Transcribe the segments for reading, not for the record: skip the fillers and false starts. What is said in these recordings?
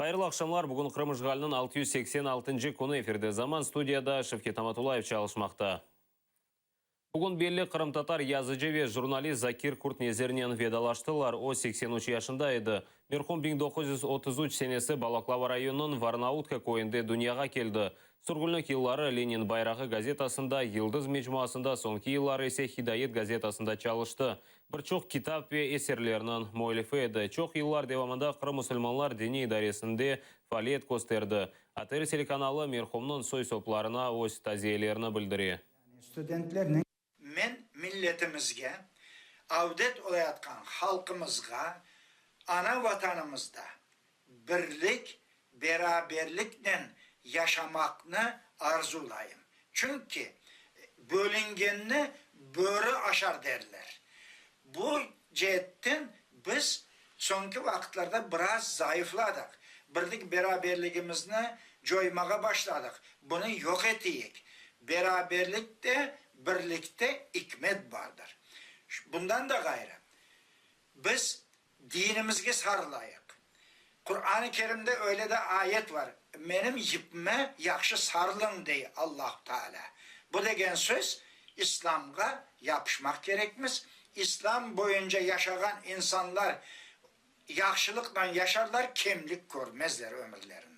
Қайырлы ақшамлар, бүгін Қырым-Ышғалының 686-й күні эфирде заман студияда Шевкет Аматулаев чалышмақта. Бүгін белі қырым-татар yazıcı журналист Закир Куртнезернен ведалаштылар. О 83 yaşında еді. Мерхум 1933 сенесі Балаклава районының Варнаутка койынды дүнияға келді. Сұрғылны киллары Ленин байрағы газетасында, Йылдыз мечмуасында, соңки йыллары есе Хидайет газетасында чалышты. Бір чоқ китап ве эсерлерінің муэлифі еді. Чоқ йыллар девамында Қырым мұсылманлар дини идаресінде фалиет көстерді. Атер телеканалы мерхумның сой сопларына өз тазиелеріні білдіре. Men milletimizge, avdet olayatkan halkımızga, ana vatanımızda birlik, beraberlikle yaşamakını arzulayım. Çünkü bölüngenini böğrü aşar derler. Bu cihetten biz sonki vakitlerde biraz zayıfladık. Birlik beraberliğimizni coymağa başladık. Bunu yok etiyik. Beraberlikte, birlikte hikmet vardır. Bundan da gayrı biz dinimizge sarılayık. Kur'an-ı Kerim'de öyle de ayet var. Benim yipme yakşı sarılın diye Allah Teala. Bu degen söz İslam'a yapışmak gerekmiş. İslam boyunca yaşayan insanlar yakşılıkla yaşarlar, kemlik görmezler ömürlerinde.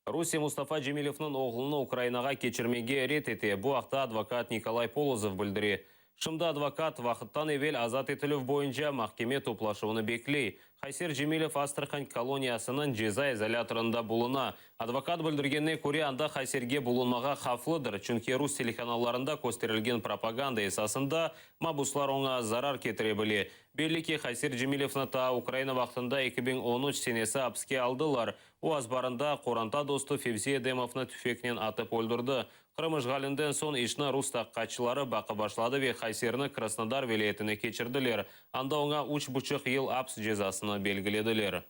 Руси Мустафа Джемилевнің оғылыны Украинаға кечірмеге рет ете. Бұл ақта адвокат Николай Полозов білдіре. Шымда адвокат вақыттан евел азат етілів бойынша махкеме топлашуыны беклей. Хайсер Джемилев Астрахань колониясының жеза изоляторында бұлына. Адвокат білдіргенне көре анда Хайсерге бұлынмаға қафлыдыр. Чүнке рус телеканаларында көстерілген пропаганда есасында мабуслар оңа зарар кетіре біле. Беліке Хайсер Джемилевні та Украина вақтында 2013 сенесі апске алдылар. О азбарында Қоранта досты Февзи Эдемовны түфекнен атып өлдірді. Қырым-Ышғалінден сон ишна рус таққатшылары бақы башлады ве Хайсерні Краснодар велетіні кечірділер. Анда оңа 3,5 ел апс жезасыны белгіледілер.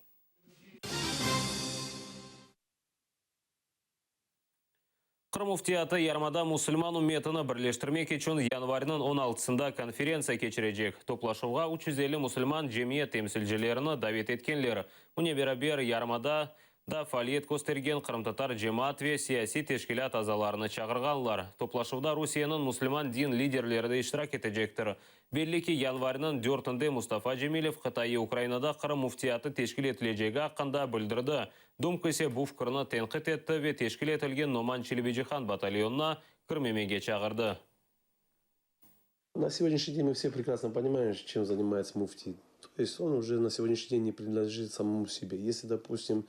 Қырым муфтияты ярмада мұсылман умметіні бірлештірмек үшін январының 16-сында конференция кечірежек. Топлашуға 350 мұсылман жемиет темсілжелеріні давет еткенлер. Уне берабер ярмада да фалиет көстерген қырым-татар жемат ве сияси тешкілят азаларыны чағырғанлар. Топлашуда Русияның мұсылман дин лидерлері иштирак етежектір. Беллики январының 4-інде Мустафа Джемилев Қытайы Украинада Қырым муфтияты тешкіл етілежегі аққанда білдірді. Думкөсе бұл фкірні тенқит етті ве тешкіл етілген Номан Челебеджихан батальонына кірмемеге чағырды. На сегодняшний день мы все прекрасно понимаем, чем занимается муфти. То есть он уже на сегодняшний день не принадлежит самому себе. Если, допустим,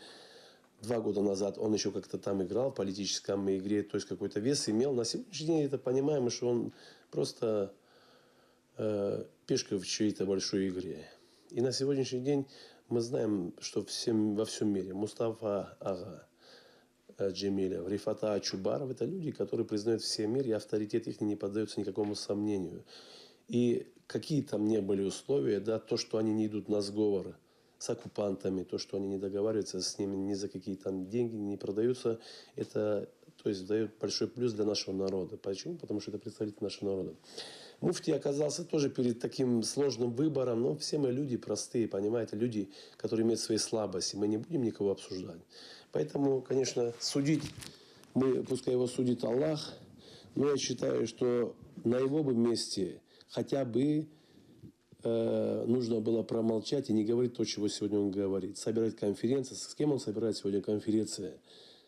2 года назад он еще как-то там играл в политическом игре, то есть какой-то вес имел. На сегодняшний день это понимаем, что он просто пешка в чьей-то большой игре. И на сегодняшний день мы знаем, что во всем мире Мустафа Ага, Джемилев, Рифата Чубаров – это люди, которые признают все мир, и авторитет их не поддается никакому сомнению. И какие там не были условия, да, то, что они не идут на сговор с оккупантами, то, что они не договариваются с ними ни за какие там деньги, не продаются, это, то есть, дает большой плюс для нашего народа. Почему? Потому что это представитель нашего народа. Муфти оказался тоже перед таким сложным выбором, но все мы люди простые, понимаете, люди, которые имеют свои слабости, мы не будем никого обсуждать. Поэтому, конечно, судить, пускай его судит Аллах, но я считаю, что на его бы месте хотя бы нужно было промолчать и не говорить то, чего сегодня он говорит. Собирать конференции. С кем он собирает сегодня конференции?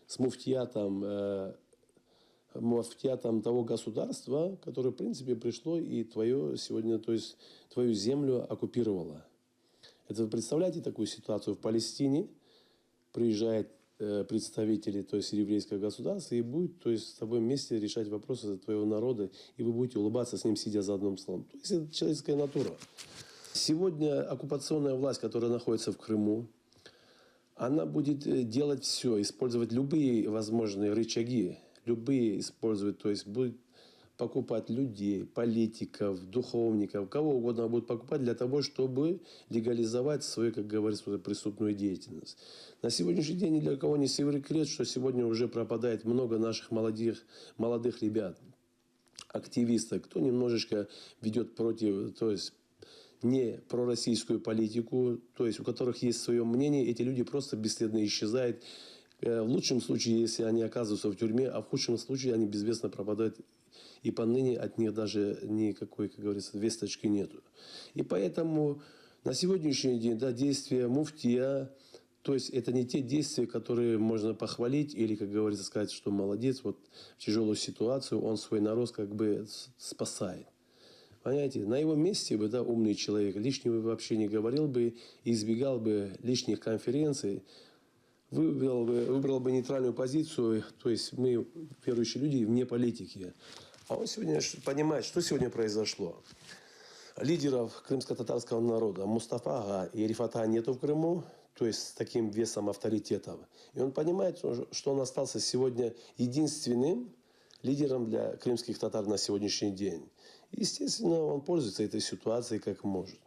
С муфтиятом того государства, которое, в принципе, пришло и твою сегодня, то есть твою землю оккупировало. Это вы представляете такую ситуацию в Палестине? Приезжает представители, то есть еврейского государства, и будет, то есть с тобой вместе решать вопросы твоего народа, и вы будете улыбаться с ним, сидя за одним столом. То есть это человеческая натура. Сегодня оккупационная власть, которая находится в Крыму, она будет делать все, использовать любые возможные рычаги, любые использовать, то есть будет покупать людей, политиков, духовников, кого угодно будут покупать для того, чтобы легализовать свою, как говорится, преступную деятельность. На сегодняшний день ни для кого не секрет, что сегодня уже пропадает много наших молодых ребят, активистов, кто немножечко ведет против, то есть не пророссийскую политику, то есть у которых есть свое мнение, эти люди просто бесследно исчезают. В лучшем случае, если они оказываются в тюрьме, а в худшем случае они безвестно пропадают. И поныне от них даже никакой, как говорится, весточки нету. И поэтому на сегодняшний день действия муфтия, то есть это не те действия, которые можно похвалить или, как говорится, сказать, что молодец, вот в тяжелую ситуацию он свой народ как бы спасает. Понимаете, на его месте бы, умный человек, лишнего вообще не говорил бы, избегал бы лишних конференций, выбрал бы нейтральную позицию, то есть мы, верующие люди, вне политики. А он сегодня понимает, что сегодня произошло. Лидеров крымско-татарского народа Мустафа Ага и Рифата нету в Крыму, то есть с таким весом авторитетов. И он понимает, что он остался сегодня единственным лидером для крымских татар на сегодняшний день. И, естественно, он пользуется этой ситуацией как может.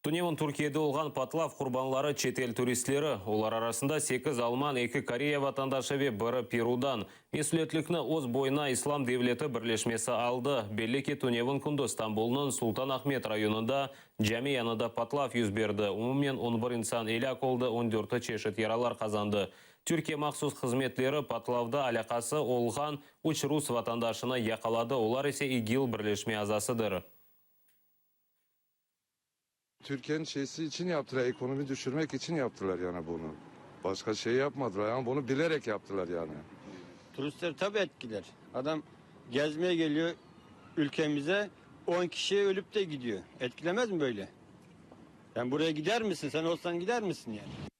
Туневон Түркияда олған патлав құрбанлары четел туристлері. Олар арасында 8 Алман, 2 Корея ватандашы ве бірі Перудан. Месулетлікні оз бойына Ислам девлеті бірлешмесі алды. Белеке Туневон күнді Стамбулның Султан Ахмет районында жәме янында патлав yüz берді. Умумен 11 инсан елек олды, 14 чешет яралар қазанды. Түркия мақсус қызметлері патлавда алақасы олған 3 рус ватандашыны яқалады. Олар есе ИГИЛ бірлешме азасыдыр. Türkiye'nin şeysi için yaptılar, ekonomi düşürmek için yaptılar yani bunu. Başka şey yapmadılar yani bunu bilerek yaptılar yani. Turistler tabii etkiler. Adam gezmeye geliyor ülkemize 10 kişi ölüp de gidiyor. Etkilemez mi böyle? Yani buraya gider misin? Sen olsan gider misin yani?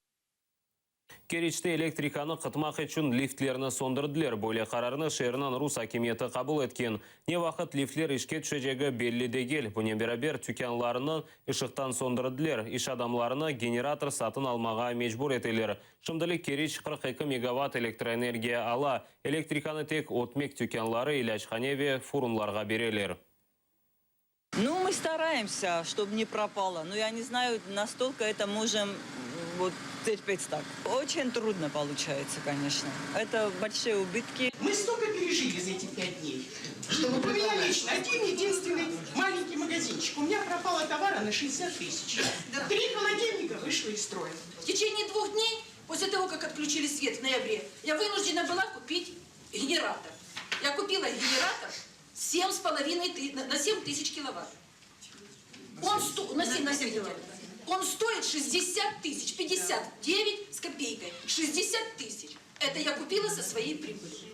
Керечте электриканы қытмақ үшін лифтлеріні сондырдылер. Бөле қарарыны шерінен Рус акиметі қабыл еткен. Не вақыт лифтлер ішке түшежегі белі дегел. Бұнен берабер түкенларының ішықтан сондырдылер. Иш адамларыны генератор сатын алмаға мечбур етелер. Шымдылық Кереч 42 мегаватт электроэнергия ала. Электриканы тек отмек түкенлары илячханеве фурунларға берелер. Ну, мы стараемся, чтобы не пропало. Но я не знаю, настолько это можем вот терпеть так. Очень трудно получается, конечно. Это большие убытки. Мы столько пережили за эти 5 дней, что вот у меня лично один единственный маленький магазинчик. У меня пропало товара на 60 тысяч. 3 холодильника вышло из строя. В течение 2 дней, после того, как отключили свет в ноябре, я вынуждена была купить генератор. Я купила генератор 7,5 на 7 тысяч киловатт. Он стоит 60 тысяч, 59 с копейкой, 60 тысяч. Это я купила со своей прибыли.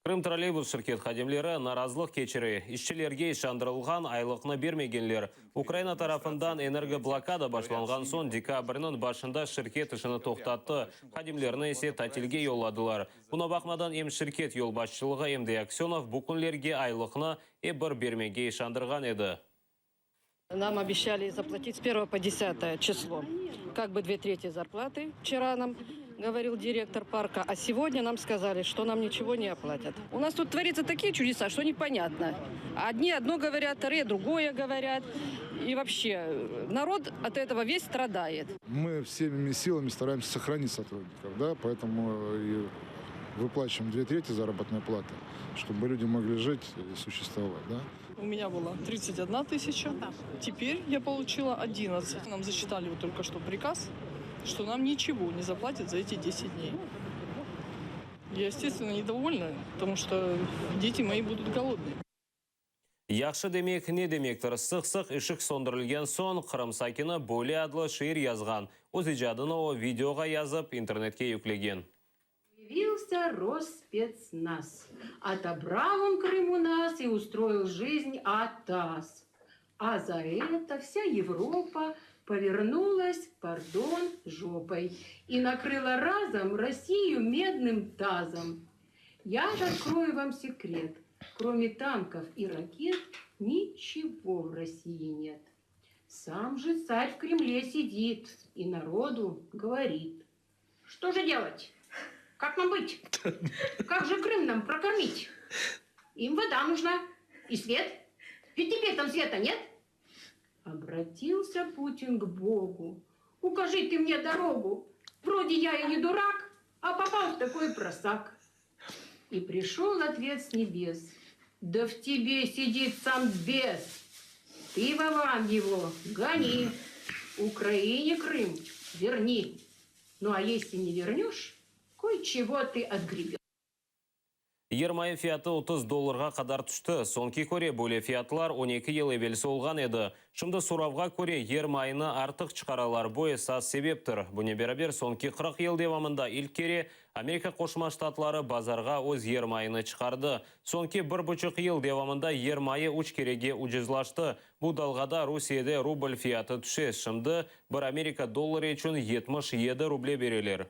Крым троллейбус шirket хадимлері наразылық кечері. Ишчілерге ишандырылған айлықны бермегенлер. Украина тарафындан энергоблокада башланған сон декабрінің башында шirket ішіні тоқтатты. Хадимлеріні есе тәтелге yolладылар. Бұна бақмадан ем шirket yol басшылығы Эмдей Аксенов бұл күнлерге айлықны бір бермеге ишандырған еді. Нам обещали заплатить с 1 по 10 число. Как бы 2/3 зарплаты. Вчера нам говорил директор парка, а сегодня нам сказали, что нам ничего не оплатят. У нас тут творятся такие чудеса, что непонятно. Одни одно говорят, вторые другое говорят. И вообще народ от этого весь страдает. Мы всеми силами стараемся сохранить сотрудников, да, поэтому и выплачиваем 2/3 заработной платы, чтобы люди могли жить и существовать, да. У меня было 31 тысяча, теперь я получила 11. Нам засчитали вот только что приказ, что нам ничего не заплатят за эти 10 дней. Я, естественно, недовольна, потому что дети мои будут голодные. Яқшы демек, не демектір, сық-сық ішік сондырылген сон, Қырым Сакина бөле адлы шиыр язған. Өз ижадыны о видеоға yazып, интернетке yüklеген. Появился Росспецназ. Отобрал он Крым у нас и устроил жизнь атас. А за это вся Европа повернулась, пардон, жопой и накрыла разом Россию медным тазом. Я же открою вам секрет. Кроме танков и ракет ничего в России нет. Сам же царь в Кремле сидит и народу говорит. Что же делать? Как нам быть? Как же Крым нам прокормить? Им вода нужна и свет. Ведь теперь там света нет. Обратился Путин к Богу. Укажи ты мне дорогу. Вроде я и не дурак, а попал в такой просак. И пришел ответ с небес. Да в тебе сидит сам бес. Ты, Вован, его гони. Украине Крым верни. Ну а если не вернешь, кое-чего ты отгребешь. Ермайы фияты $30 қадар түшті. Сонки көре бөле фиятлар 12 ел евелсі олған еді. Шымды сұравға көре ермайыны артық чықаралар бойы саз себептір. Бұне берабер сонки 40 ел девамында илкере Америка Қошма Штатлары базарға өз ермайыны чықарды. Сонки 1,5 ел девамында ермайы үш кереге үжізлашты. Бұл далғада Русияде рубль фияты түше. Шымды 1 Америка доллары үшін 77 рубле берелер.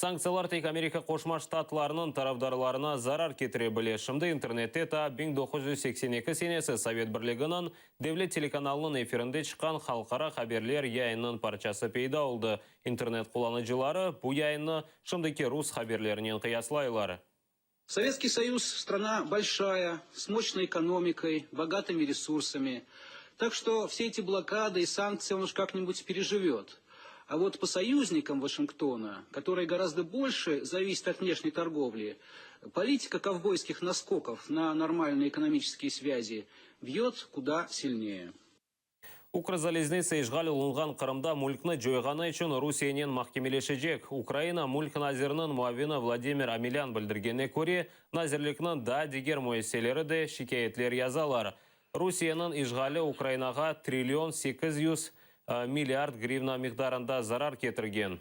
Санкциялар тек Америка Қошма Штатларының тарафдарларына зарар кетіре біле. Шымды интернетте та 1982 сенесі Совет Бірлігінің Девлет телеканалының эфирінде шыққан халқара хаберлер яйынның парчасы пейда олды. Интернет қоланычылары бұл яйынны шымдыке рус хаберлерінен қияслайлар. Советский Союз – страна большая, с мощной экономикой, богатыми ресурсами. Так что все эти блокады и санкции он уж как-нибудь переживет. А вот по союзникам Вашингтона, которые гораздо больше зависят от внешней торговли, политика ковбойских наскоков на нормальные экономические связи бьет куда сильнее. Укрзалезница ишғал ұлынған Қырымда мүлкіні жойғаны үшін Русиянен махкемелешежек. Украина мүлк назирінің муавины Владимир Амелян білдіргенне көре, назирлікінің да дегер мойселері де шикаетлер язалар. Русияның ишғалы Украинаға триллион 800 миллиард гривна миқдарында зарар кетірген.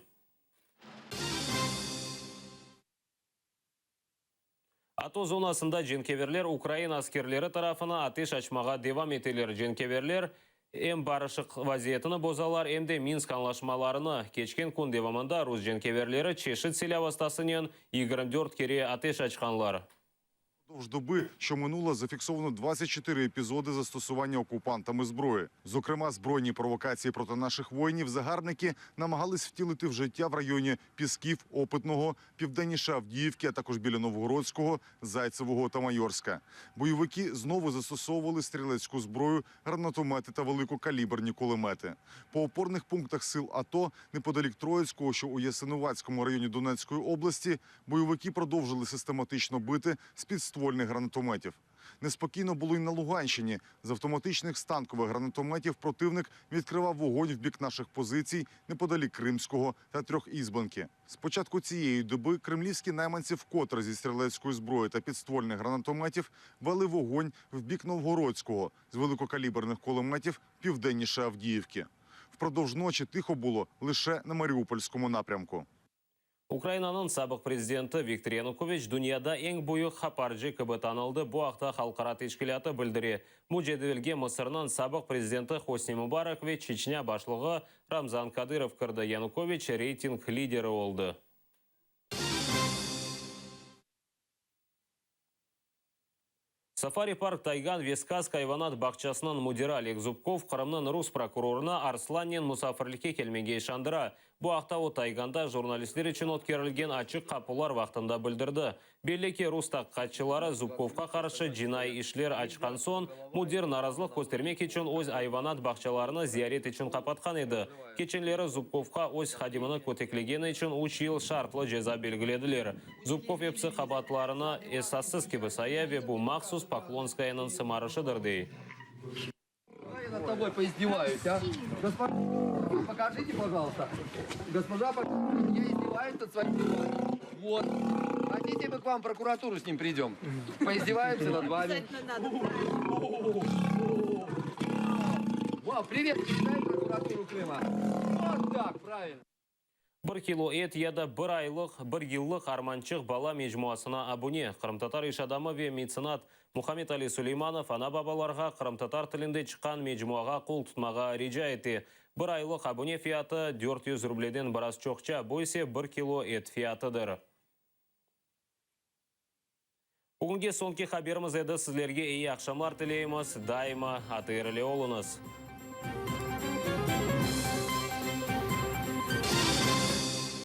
Ато зонасында женкеверлер Украина аскерлері тарафына атеш açmaға девам етелер. Женкеверлер әм барышық вазиетіні бозалар, әмде Минск анлашмаларыны кечкен күн девамында рус женкеверлері чешіт селя вастасынен 24 кере атеш açқанлар. Впродовж доби, що минуло, зафіксовано 24 епізоди застосування окупантами зброї. Зокрема, збройні провокації проти наших воїнів загарбники намагались втілити в життя в районі Пісків, Опитного, південніше Авдіївки, а також біля Новгородського, Зайцевого та Майорська. Бойовики знову застосовували стрілецьку зброю, гранатомети та великокаліберні кулемети. По опорних пунктах сил АТО, неподалік Троїцького, що у Ясинуватському районі Донецької області, бойовики продовжили систематично бити з підствольних гранатометів. Неспокійно було й на Луганщині. З автоматичних станкових гранатометів противник відкривав вогонь в бік наших позицій неподалік Кримського та Трьохізбанки. З початку цієї доби кремлівські найманці вкотре зі стрілецької зброї та підствольних гранатометів вели вогонь в бік Новгородського з великокаліберних кулеметів південніше Авдіївки. Впродовж ночі тихо було лише на Маріупольському напрямку. Украинаның сабық президенті Виктор Янукович дүнияда ең бойы хапаржы кібі танылды. Бұл ақта халқара тешкілаты білдіре. Мұжедевелге Мысырның сабық президенті Хосни Мубаракович Чечня башлығы Рамзан Кадыров кірді. Янукович рейтинг лидері олды. Сафари парк Тайган Вескас Кайванат бақчасынан мудира Олег Зубков Қырымның рус прокурорына Арсланнен мұсафірлікке келмеге шандыра. Бұл ақта о Тайганда журналистер үшін өткерілген ачық қапылар вақтында білдірді. Беллеке рустақ қатшылары Зубковқа қаршы жинай ішлер açқан сон, мудир наразылық көстермек үшін өз айванат бақчаларына зиярет үшін қапатқан еді. Кеченлері Зубковқа өз хадимыны көтеклегені үшін 3 ел шартлы жеза белгіледілер. Зубков епсі қабатларына эсассыз кебі саяве бұл мақсус Поклонскаяның сымарышыдыр дей. Я над тобой поиздеваюсь, а? Госпожа, покажите, пожалуйста. Госпожа, я издеваюсь над своим делом. Вот. Хотите, мы к вам в прокуратуру с ним придем? Поиздеваемся над вами. Вау, привет, читай прокуратуру Крыма. Вот так, правильно. 1 кило ет яда 1 айлық, 1 еллық арманчық бала мejmuasына абуне. Қырымтатар иш адамы ве меценат Мухаммед Али Сулейманов ана бабаларға Қырымтатар тілінде шыққан мejmuаға қол тұтмаға рижа еті. 1 айлық абуне фияты 400 рубледен біраз чоқча, бойсе 1 кило ет фиятыдыр. Бүгінге сонки хаберіміз еді, сіздерге ей ақшамлар тілейміз, дайма атырылы олыңыз.